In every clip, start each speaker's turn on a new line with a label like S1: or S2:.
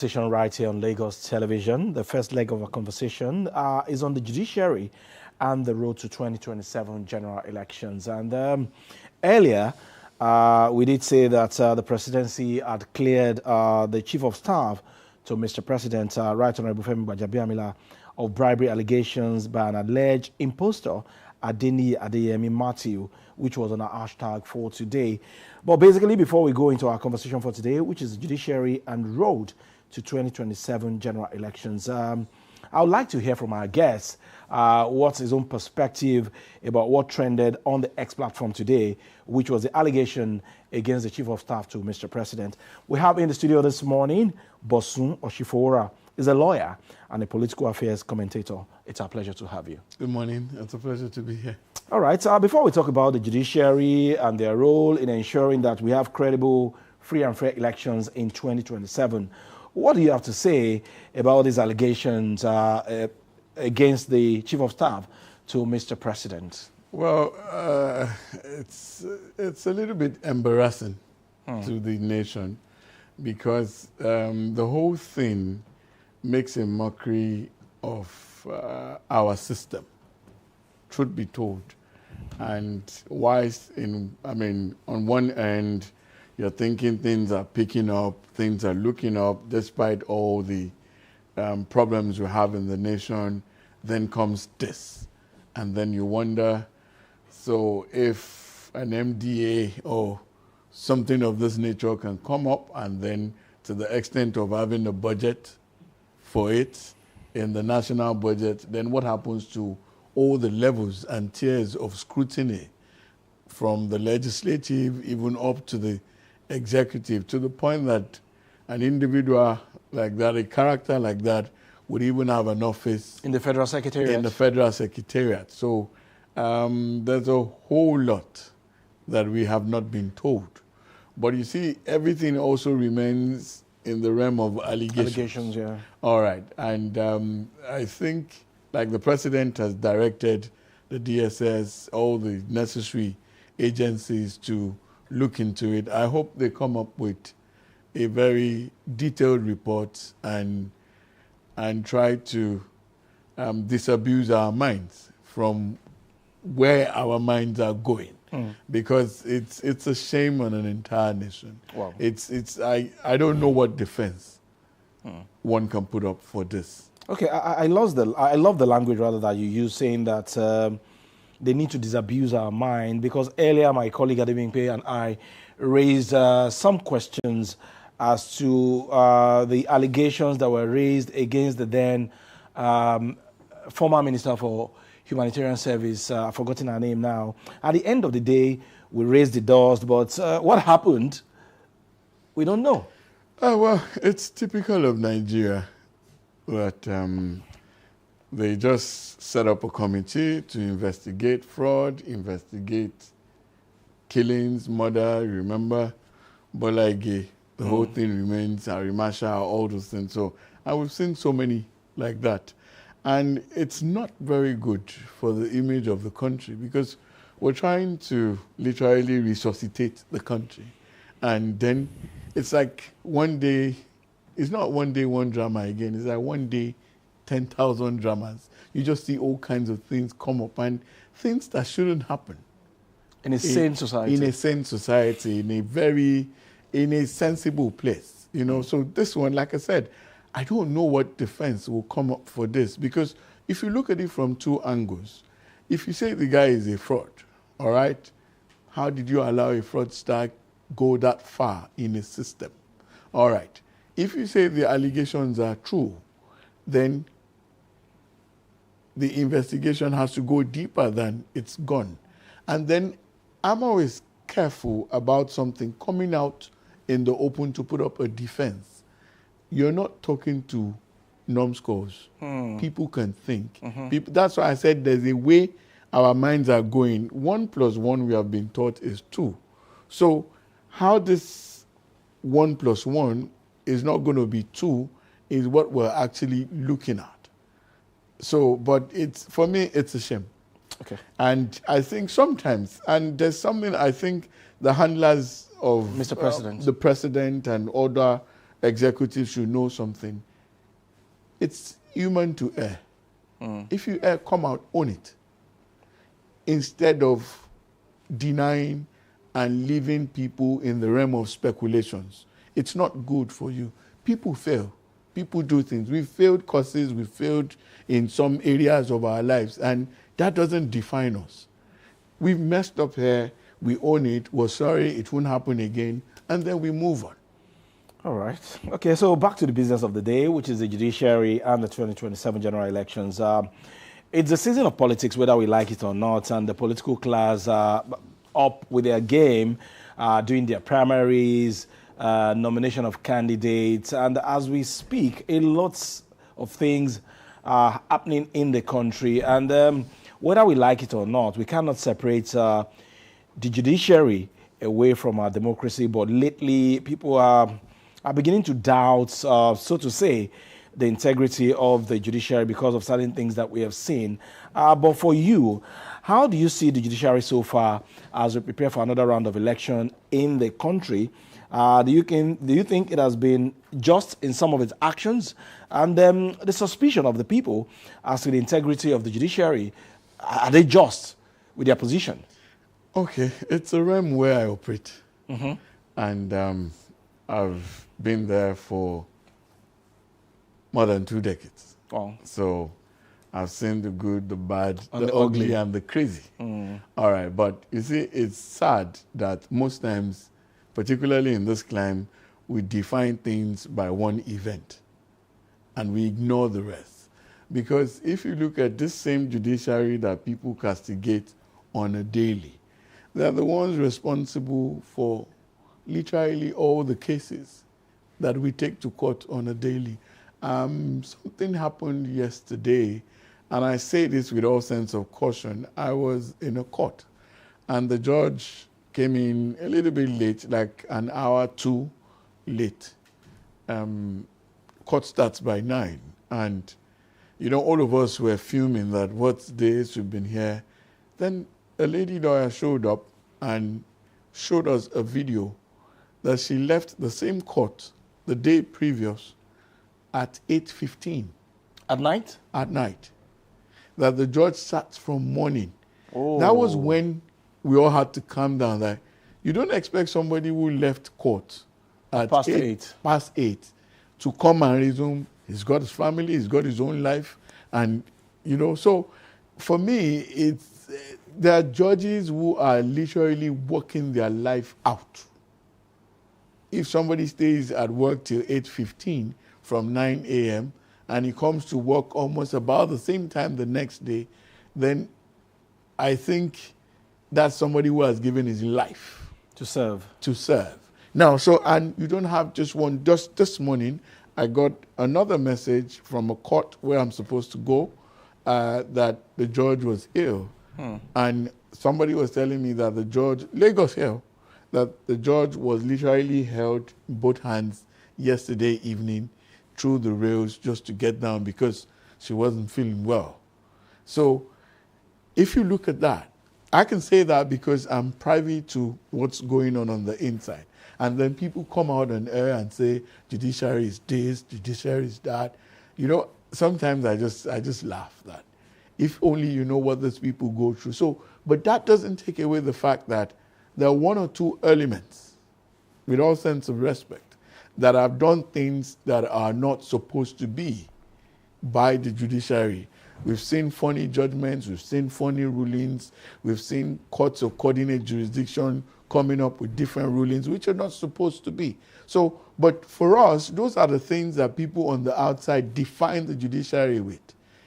S1: Conversation right here on Lagos Television. The first leg of our conversation is on the judiciary and the road to 2027 general elections. And earlier, we did say that the presidency had cleared the chief of staff to Mr. President, Right Honorable Femi Gbajabiamila, of bribery allegations by an alleged impostor, Adeni Adeyemi Matthew, which was on our hashtag for today. But basically, before we go into our conversation for today, which is the judiciary and road to 2027 general elections, I would like to hear from our guest what's his own perspective about what trended on the X platform today, which was the allegation against the chief of staff to Mr. President. We have in the studio this morning, Bosun Osifowora is a lawyer and a political affairs commentator. It's our pleasure to have you.
S2: Good morning. It's a pleasure to be here.
S1: All right. Before we talk about the judiciary and their role in ensuring that we have credible, free and fair elections in 2027, what do you have to say about these allegations against the chief of staff to Mr. President?
S2: Well, it's a little bit embarrassing to the nation because the whole thing makes a mockery of our system, truth be told. And on one end, you're thinking things are picking up, things are looking up, despite all the problems we have in the nation. Then comes this. And then you wonder, so if an MDA or something of this nature can come up, and then to the extent of having a budget for it in the national budget, then what happens to all the levels and tiers of scrutiny from the legislative even up to the executive, to the point that an individual like that, a character like that, would even have an office
S1: in the Federal Secretariat.
S2: In the Federal Secretariat. So there's a whole lot that we have not been told. But you see, everything also remains in the realm of allegations.
S1: Allegations, yeah.
S2: All right. And I think, like the president has directed the DSS, all the necessary agencies to look into it, I hope they come up with a very detailed report and try to disabuse our minds from where our minds are going. Because it's a shame on an entire nation.
S1: Wow.
S2: I don't know what defense one can put up for this.
S1: Okay, I love the language rather that you use, saying that they need to disabuse our mind, because earlier my colleague Adebimpe and I raised some questions as to the allegations that were raised against the then former Minister for Humanitarian Service. I've forgotten her name now. At the end of the day, we raised the dust, but what happened, we don't know.
S2: Well, it's typical of Nigeria that they just set up a committee to investigate fraud, investigate killings, murder, remember, Bolage, the whole thing remains, Harry Marshall, all those things. So we've seen so many like that. And it's not very good for the image of the country, because we're trying to literally resuscitate the country. And then it's like one day, it's not one day, one drama again. It's like one day, 10,000 dramas. You just see all kinds of things come up, and things that shouldn't happen.
S1: In a sane society.
S2: In a sane society, in a sensible place. You know, so this one, like I said, I don't know what defense will come up for this, because if you look at it from two angles, if you say the guy is a fraud, all right, how did you allow a fraudster go that far in a system? All right. If you say the allegations are true, then the investigation has to go deeper than it's gone. And then I'm always careful about something coming out in the open to put up a defense. You're not talking to numbskulls. People can think. That's why I said there's a way our minds are going. 1 + 1, we have been taught, is 2. So how this 1 + 1 is not going to be 2 is what we're actually looking at. So, but for me, it's a shame.
S1: Okay.
S2: And I think sometimes, and there's something I think the handlers of
S1: Mr. President,
S2: the president and other executives should know something. It's human to err. If you err, come out, own it. Instead of denying and leaving people in the realm of speculations. It's not good for you. People fail. People do things. We failed courses. We failed in some areas of our lives. And that doesn't define us. We've messed up here. We own it. We're sorry. It won't happen again. And then we move on.
S1: All right. Okay, so back to the business of the day, which is the judiciary and the 2027 general elections. It's a season of politics, whether we like it or not, and the political class are up with their game, doing their primaries, nomination of candidates, and as we speak, a lot of things are happening in the country, and whether we like it or not, we cannot separate the judiciary away from our democracy, but lately people are beginning to doubt, so to say, the integrity of the judiciary because of certain things that we have seen. But for you, how do you see the judiciary so far as we prepare for another round of election in the country? Do you think it has been just in some of its actions? And the suspicion of the people as to the integrity of the judiciary, are they just with their position?
S2: Okay, it's a realm where I operate. And I've been there for more than 2 decades.
S1: Oh.
S2: So I've seen the good, the bad, the ugly, and the crazy. All right, but you see, it's sad that most times, particularly in this climate, we define things by one event and we ignore the rest. Because if you look at this same judiciary that people castigate on a daily, they're the ones responsible for literally all the cases that we take to court on a daily. Something happened yesterday, and I say this with all sense of caution. I was in a court, and the judge came in a little bit late, like an hour, 2 late. Court starts by 9, and all of us were fuming that what days we've been here. Then a lady lawyer showed up and showed us a video that she left the same court the day previous at 8:15.
S1: At night?
S2: At night. That the judge sat from morning.
S1: Oh.
S2: That was when we all had to calm down. That you don't expect somebody who left court at
S1: past 8
S2: to come and resume. He's got his family, he's got his own life. And, so for me, there are judges who are literally working their life out. If somebody stays at work till 8:15 from 9 a.m. and he comes to work almost about the same time the next day, then I think that's somebody who has given his life
S1: to serve.
S2: Now, and you don't have just one. Just this morning, I got another message from a court where I'm supposed to go that the judge was ill. And somebody was telling me that the judge, Lagos Hill, that the judge was literally held both hands yesterday evening through the rails just to get down because she wasn't feeling well. So if you look at that, I can say that because I'm privy to what's going on the inside. And then people come out on air and say, judiciary is this, judiciary is that. Sometimes I just laugh that. If only you know what these people go through. So, but that doesn't take away the fact that there are 1 or 2 elements, with all sense of respect, that have done things that are not supposed to be by the judiciary. We've seen funny judgments, we've seen funny rulings, we've seen courts of coordinate jurisdiction coming up with different rulings, which are not supposed to be. So, but for us, those are the things that people on the outside define the judiciary with.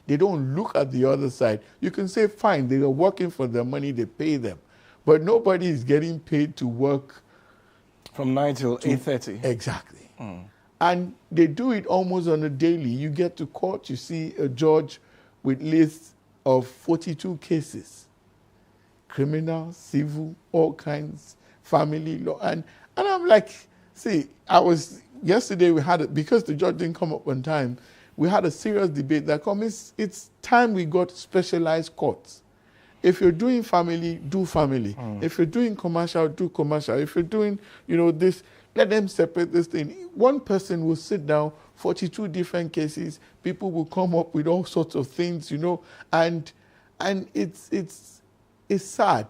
S2: They don't look at the other side. You can say, fine, they are working for their money, they pay them. But nobody is getting paid to work
S1: from 9 till 8:30.
S2: Exactly. And they do it almost on a daily. You get to court, you see a judge with lists of 42 cases. Criminal, civil, all kinds, family law. And I'm like, see, yesterday we had it, because the judge didn't come up on time, we had a serious debate that it's time we got specialized courts. If you're doing family, do family. If you're doing commercial, do commercial. If you're doing, this, let them separate this thing. One person will sit down, 42 different cases, people will come up with all sorts of things, you know, and it's sad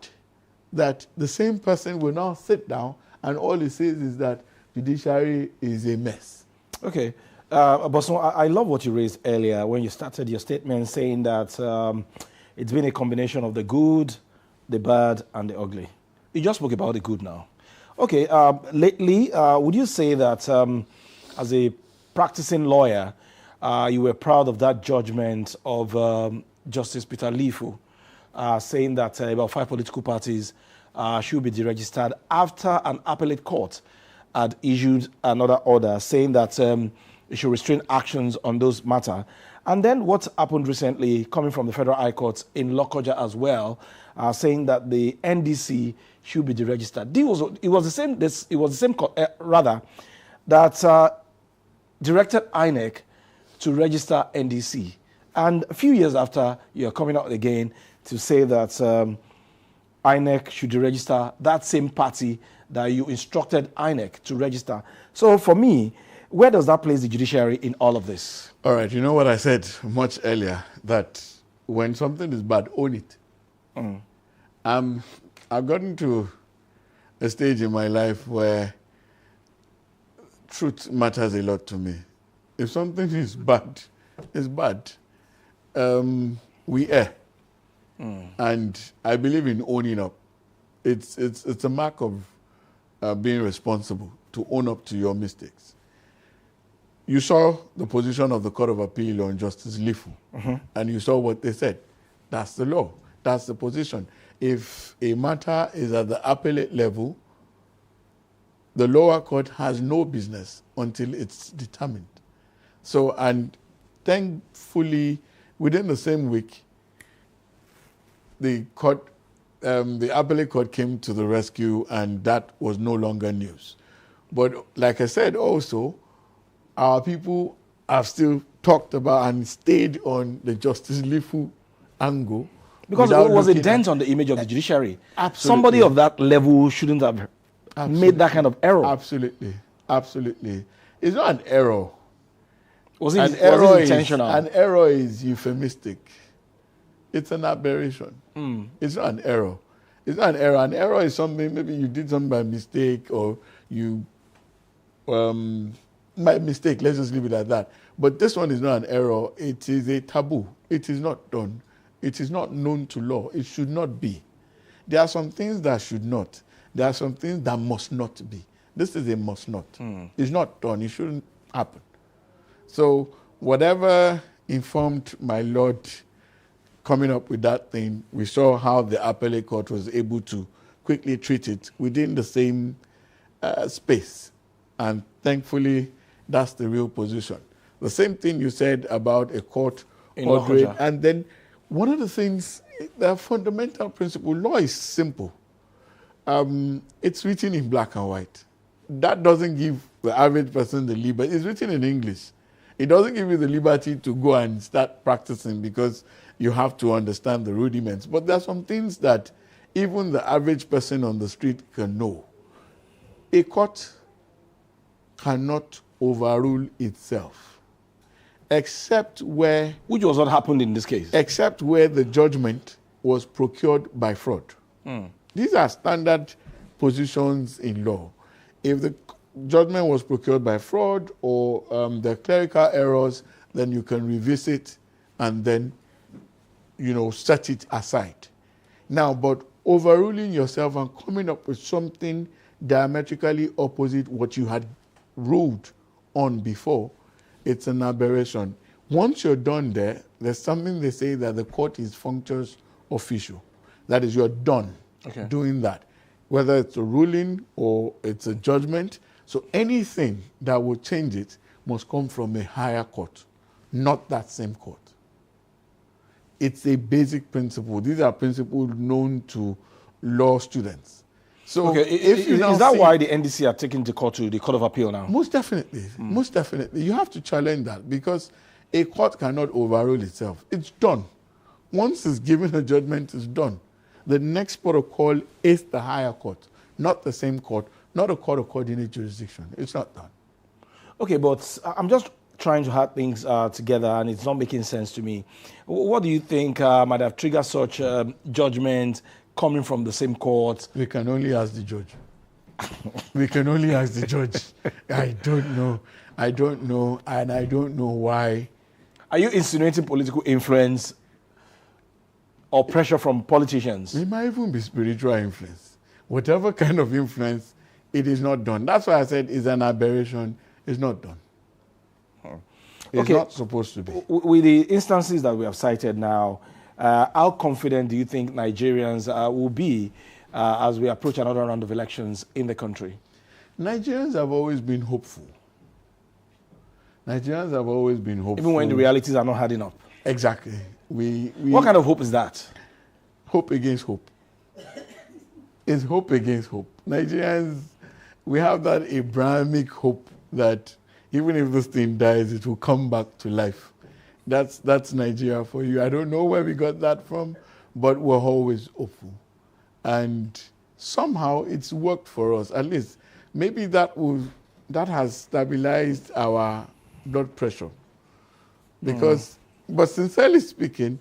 S2: that the same person will now sit down and all he says is that judiciary is a mess.
S1: Okay. Bosun, I love what you raised earlier when you started your statement saying that it's been a combination of the good, the bad, and the ugly. You just spoke about the good now. Okay. Lately, would you say that as a practicing lawyer, you were proud of that judgment of Justice Peter Lifu saying that about 5 political parties should be deregistered after an appellate court had issued another order saying that it should restrain actions on those matters. And then what happened recently, coming from the Federal High Court in Lokoja as well, saying that the NDC should be deregistered. It was the same court, rather, that directed INEC to register NDC. And a few years after, you're coming out again to say that INEC should deregister that same party that you instructed INEC to register. So for me, where does that place the judiciary in all of this?
S2: All right, you know what I said much earlier, that when something is bad, own it. I've gotten to a stage in my life where truth matters a lot to me. If something is bad, it's bad. We err. And I believe in owning up. It's a mark of being responsible, to own up to your mistakes. You saw the position of the Court of Appeal on Justice Lifu, and you saw what they said. That's the law. That's the position. If a matter is at the appellate level, the lower court has no business until it's determined. So, and thankfully, within the same week, the appellate court came to the rescue, and that was no longer news. But like I said also, our people have still talked about and stayed on the Justice Lifu angle.
S1: Because it was a dent on the image of the judiciary.
S2: Absolutely.
S1: Somebody of that level shouldn't have made that kind of error.
S2: Absolutely. Absolutely. It's not an error.
S1: Was it intentional?
S2: An error is euphemistic. It's an aberration. It's not an error. It's not an error. An error is something, maybe you did something by mistake, or you, by mistake, let's just leave it at that. But this one is not an error. It is a taboo. It is not done. It is not known to law. It should not be. There are some things that should not. There are some things that must not be. This is a must not. It's not done. It shouldn't happen. So whatever informed my Lord coming up with that thing, we saw how the appellate court was able to quickly treat it within the same space. And thankfully, that's the real position. The same thing you said about a court ordering. And then one of the things, the fundamental principle, law is simple. It's written in black and white. That doesn't give the average person the liberty. It's written in English. It doesn't give you the liberty to go and start practicing because you have to understand the rudiments. But there are some things that even the average person on the street can know. A court cannot overrule itself, except where...
S1: Which was what happened in this case.
S2: Except where the judgment was procured by fraud. These are standard positions in law. If the judgment was procured by fraud or the clerical errors, then you can revisit and then, set it aside. Now, but overruling yourself and coming up with something diametrically opposite what you had ruled on before, it's an aberration. Once you're done there, there's something they say that the court is functus officio. That is, you're done doing that. Whether it's a ruling or it's a judgment. So anything that will change it must come from a higher court, not that same court. It's a basic principle. These are principles known to law students. So
S1: is that why the NDC are taking the court to the Court of Appeal now?
S2: Most definitely. Most definitely. You have to challenge that because a court cannot overrule itself. It's done. Once it's given a judgment, it's done. The next protocol is the higher court, not the same court, not a court of coordinate jurisdiction. It's not done.
S1: Okay, but I'm just trying to add things together, and it's not making sense to me. What do you think might have triggered such judgment coming from the same court?
S2: We can only ask the judge. We can only ask the judge. I don't know. I don't know, and I don't know why.
S1: Are you insinuating political influence or pressure from politicians?
S2: It might even be spiritual influence. Whatever kind of influence, it is not done. That's why I said it's an aberration. It's not done. It's not supposed to be.
S1: With the instances that we have cited now, how confident do you think Nigerians will be as we approach another round of elections in the country?
S2: Nigerians have always been hopeful. Nigerians have always been hopeful.
S1: Even when the realities are not adding up.
S2: Exactly.
S1: What kind of hope is that?
S2: Hope against hope. It's hope against hope. Nigerians, we have that Abrahamic hope that even if this thing dies, it will come back to life. That's Nigeria for you. I don't know where we got that from, but we're always hopeful. And somehow it's worked for us. At least maybe that has stabilized our blood pressure. Because, but sincerely speaking,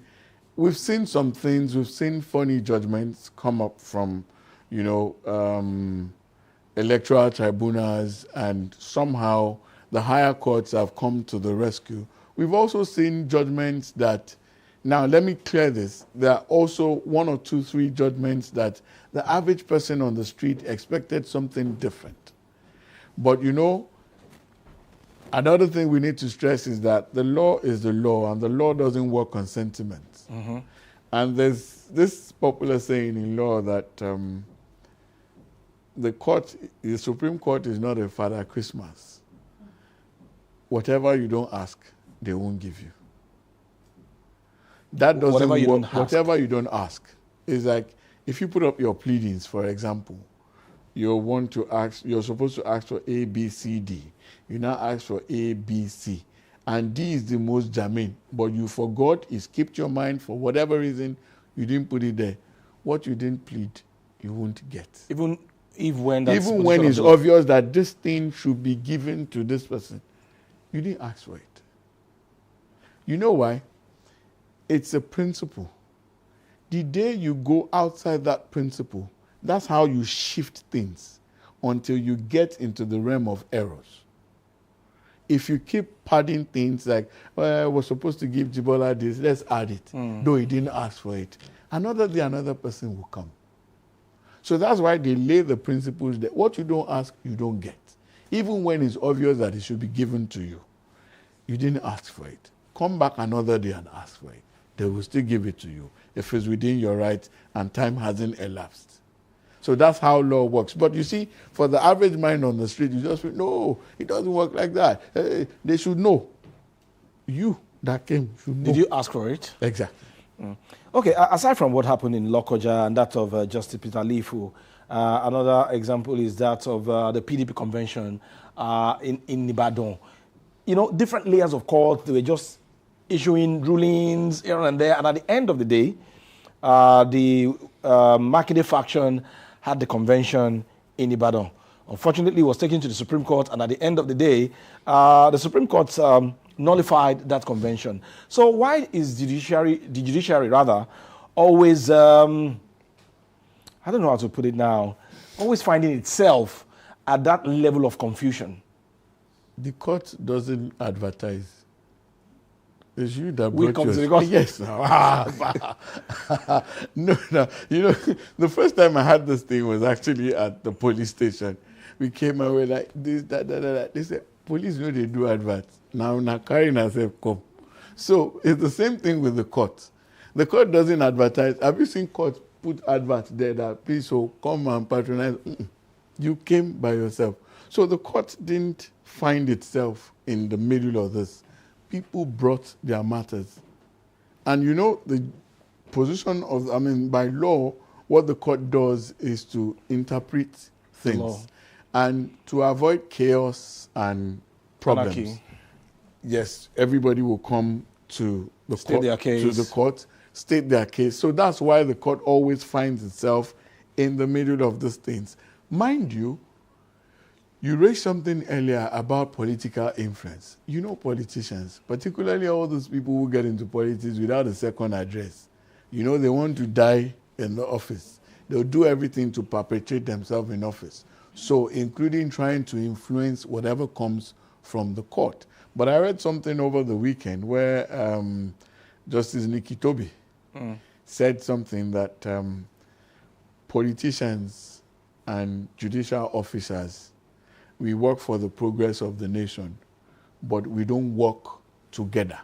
S2: we've seen some things, we've seen funny judgments come up from, electoral tribunals, and somehow the higher courts have come to the rescue. We've also seen judgments that, now let me clear this, there are also 1 or 2, 3 judgments that the average person on the street expected something different. But another thing we need to stress is that the law is the law, and the law doesn't work on sentiments. Mm-hmm. And there's this popular saying in law that the Supreme Court is not a Father Christmas. Whatever you don't ask, they won't give you. That doesn't work. Whatever you don't ask is like, if you put up your pleadings, for example, you're supposed to ask for A, B, C, D. You now ask for A, B, C. And D is the most germane. But you forgot, you skipped your mind for whatever reason, you didn't put it there. What you didn't plead, you won't get.
S1: Even when
S2: it's obvious that this thing should be given to this person, you didn't ask for it. You know why? It's a principle. The day you go outside that principle, that's how you shift things until you get into the realm of errors. If you keep padding things like, we're supposed to give Jibola this, let's add it. Though he didn't ask for it. Another day, another person will come. So that's why they lay the principles that what you don't ask, you don't get. Even when it's obvious that it should be given to you. You didn't ask for it. Come back another day and ask for it. They will still give it to you if it's within your rights and time hasn't elapsed. So that's how law works. But you see, for the average mind on the street, you just feel, no, it doesn't work like that. They should know. You that came should know.
S1: Did you ask for it?
S2: Exactly.
S1: Okay, aside from what happened in Lokoja and that of Justice Peter Lifu, another example is that of the PDP convention in Ibadan. Different layers of court, they were just issuing rulings here and there, and at the end of the day, the Makinde faction had the convention in Ibadan. Unfortunately, it was taken to the Supreme Court, and at the end of the day, the Supreme Court nullified that convention. So why is the judiciary always, I don't know how to put it now, always finding itself at that level of confusion?
S2: The court doesn't advertise. It's you that
S1: we come to the court.
S2: Yes. No. The first time I had this thing was actually at the police station. We came and we were like, this, that. They said, police know they do adverts. Now carrying herself come. So it's the same thing with the court. The court doesn't advertise. Have you seen courts put adverts there that please come and patronize? You came by yourself. So the court didn't find itself in the middle of this. People brought their matters. And the position of, by law, what the court does is to interpret things. And to avoid chaos and problems. Anarchy. Yes, everybody will come to the court, state their case. So that's why the court always finds itself in the middle of these things. Mind you, You raised something earlier about political influence. You know politicians, particularly all those people who get into politics without a second address. You know, they want to die in the office. They'll do everything to perpetuate themselves in office. So, including trying to influence whatever comes from the court. But I read something over the weekend where Justice Nikki Toby said something that politicians and judicial officers, we work for the progress of the nation, but we don't work together.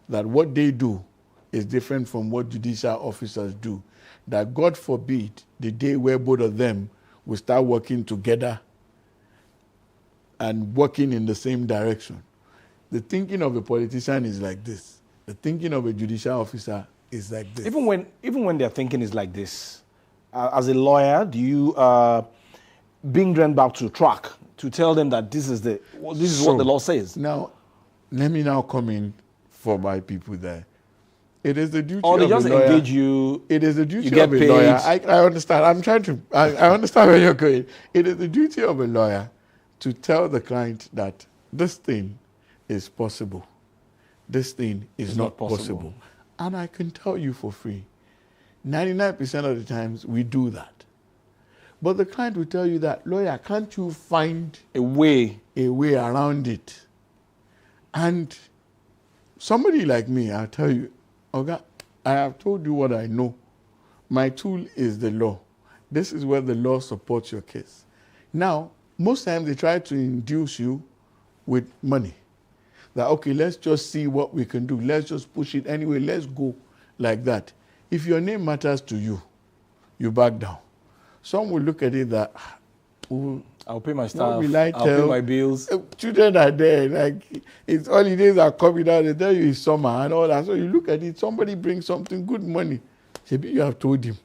S2: That what they do is different from what judicial officers do. That God forbid the day where both of them will start working together and working in the same direction. The thinking of a politician is like this. The thinking of a judicial officer is like this.
S1: Even when their thinking is like this, as a lawyer, do you bring them back to track to tell them that this is what the law says?
S2: Now, let me now come in for my people there. It is the duty
S1: or they
S2: of
S1: just
S2: a lawyer.
S1: engage you.
S2: It is the duty
S1: you get
S2: of a
S1: paid.
S2: lawyer. I understand. I understand where you're going. It is the duty of a lawyer to tell the client that this thing is possible. This thing is not possible. And I can tell you for free, 99% of the times we do that. But the client will tell you that, lawyer, can't you find
S1: a way
S2: around it? And somebody like me, I'll tell you, Oga, I have told you what I know. My tool is the law. This is where the law supports your case. Now, most times they try to induce you with money. That, okay, let's just see what we can do. Let's just push it anyway. Let's go like that. If your name matters to you, you back down. Some will look at it that,
S1: I'll pay my staff,
S2: I'll
S1: pay my bills.
S2: Children are there, like it's holidays are coming out, they tell you it's summer and all that. So you look at it, somebody brings something, good money. Maybe you have told him.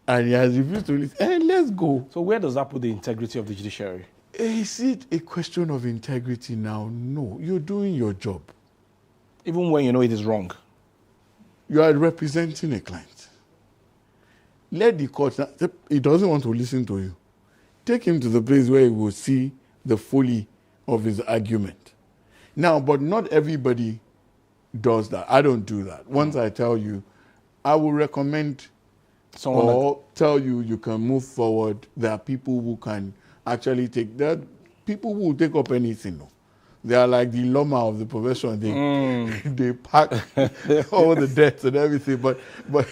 S2: And he has refused to listen. Hey, let's go.
S1: So where does that put the integrity of the judiciary?
S2: Is it a question of integrity now? No, you're doing your job.
S1: Even when you know it is wrong.
S2: You are representing a client. Let the court, he doesn't want to listen to you. Take him to the place where he will see the folly of his argument. Now, but not everybody does that. I don't do that. Once I tell you, I will recommend tell you you can move forward. There are people who can actually there are people who will take up anything. No? They are like the llama of the profession. They pack all the debts and everything. But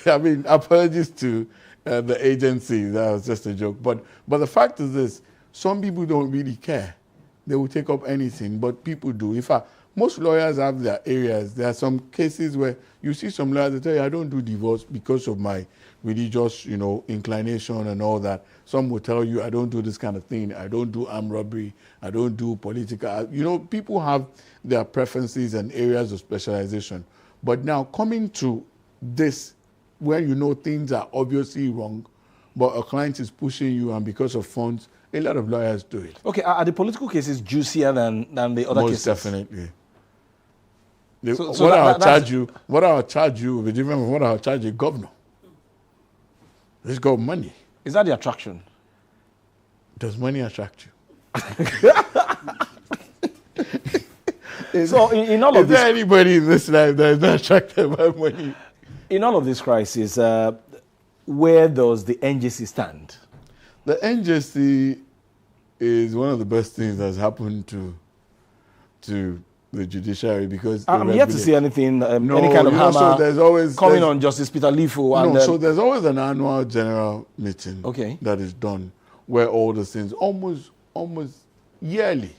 S2: I mean, apologies to the agency. That was just a joke. But the fact is this: some people don't really care. They will take up anything, but people do. In fact, most lawyers have their areas. There are some cases where you see some lawyers that tell you, I don't do divorce because of my religious, inclination and all that. Some will tell you, I don't do this kind of thing. I don't do armed robbery. I don't do political. People have their preferences and areas of specialization. But now coming to this, where things are obviously wrong, but a client is pushing you, and because of funds, a lot of lawyers do it.
S1: Okay, are the political cases juicier than the other cases?
S2: Most definitely. What I'll charge you will be different from what I'll charge a governor. It's got money.
S1: Is that the attraction?
S2: Does money attract you?
S1: So in all of this,
S2: is there anybody in this life that is not attracted by money?
S1: In all of this crisis, where does the NJC stand?
S2: The NJC is one of the best things that's happened to the judiciary, because
S1: I'm yet to see anything, any kind of
S2: so
S1: hammer
S2: there's always
S1: coming on Justice Peter Lifo.
S2: So there's always an annual general meeting that is done where all the things almost yearly.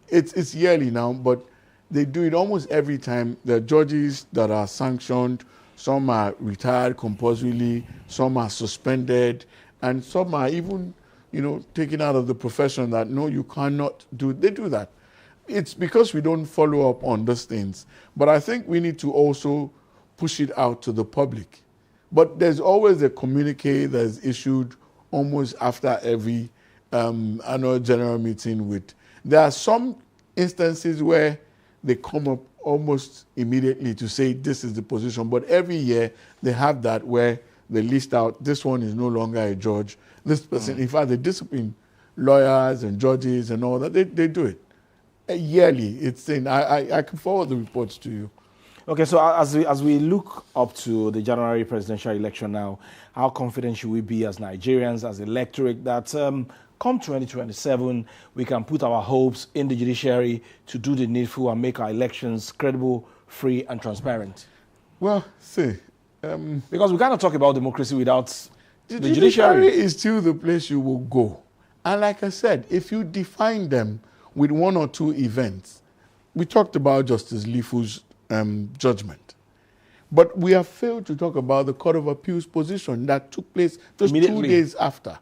S2: It's yearly now, but they do it almost every time. There are judges that are sanctioned. Some are retired compulsorily. Some are suspended, and some are even taken out of the profession. That no, you cannot do. They do that. It's because we don't follow up on those things. But I think we need to also push it out to the public. But there's always a communique that's issued almost after every annual general meeting. There are some instances where they come up almost immediately to say this is the position. But every year they have that where they list out, this one is no longer a judge. This person, in fact, the discipline lawyers and judges and all that. They do it yearly. It's in. I can forward the reports to you.
S1: Okay, so as we look up to the January presidential election now, how confident should we be as Nigerians, as electorate, that come 2027, we can put our hopes in the judiciary to do the needful and make our elections credible, free, and transparent?
S2: Well, see,
S1: because we cannot talk about democracy without
S2: the
S1: the
S2: judiciary
S1: judiciary.
S2: is still the place you will go. And like I said, if you define them with one or two events, we talked about Justice Lifu's judgment. But we have failed to talk about the Court of Appeal's position that took place just 2 days after.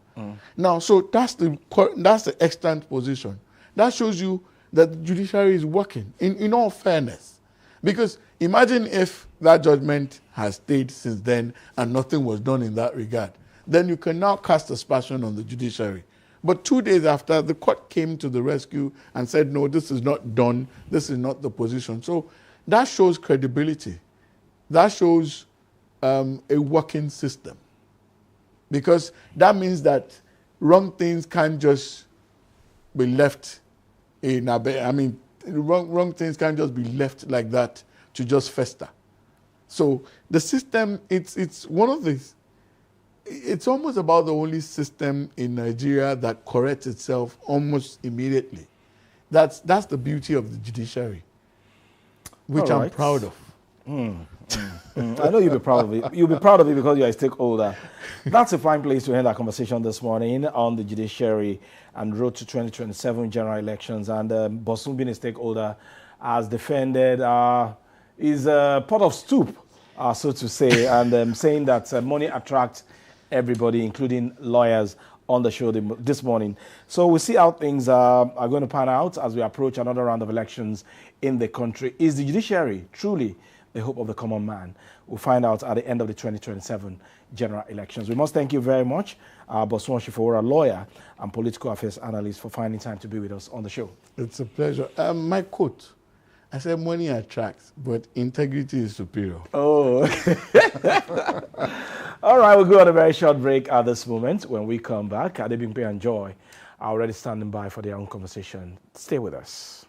S2: Now, so that's the extant position. That shows you that the judiciary is working, in all fairness. Because imagine if that judgment has stayed since then and nothing was done in that regard. Then you can now cast aspersion on the judiciary. But 2 days after, the court came to the rescue and said, no, this is not done. This is not the position. So that shows credibility. That shows a working system. Because that means that wrong things can't just be left in wrong things can't just be left like that to just fester. So the system, it's one of these. It's almost about the only system in Nigeria that corrects itself almost immediately. That's the beauty of the judiciary, which I'm proud of.
S1: I know you'll be proud of it. You'll be proud of it because you're a stakeholder. That's a fine place to end our conversation this morning on the judiciary and road to 2027 general elections. And Bosun, being a stakeholder, has defended his pot of soup, so to say, and saying that money attracts everybody, including lawyers, on the show this morning. So we'll see how things are going to pan out as we approach another round of elections in the country. Is the judiciary truly the hope of the common man? We'll find out at the end of the 2027 general elections. We must thank you very much, Bosun Osifowora, lawyer and political affairs analyst, for finding time to be with us on the show.
S2: It's a pleasure. My quote, I said money attracts, but integrity is superior.
S1: Oh, all right, we'll go on a very short break at this moment. When we come back, Adebimpe and Joy are already standing by for their own conversation. Stay with us.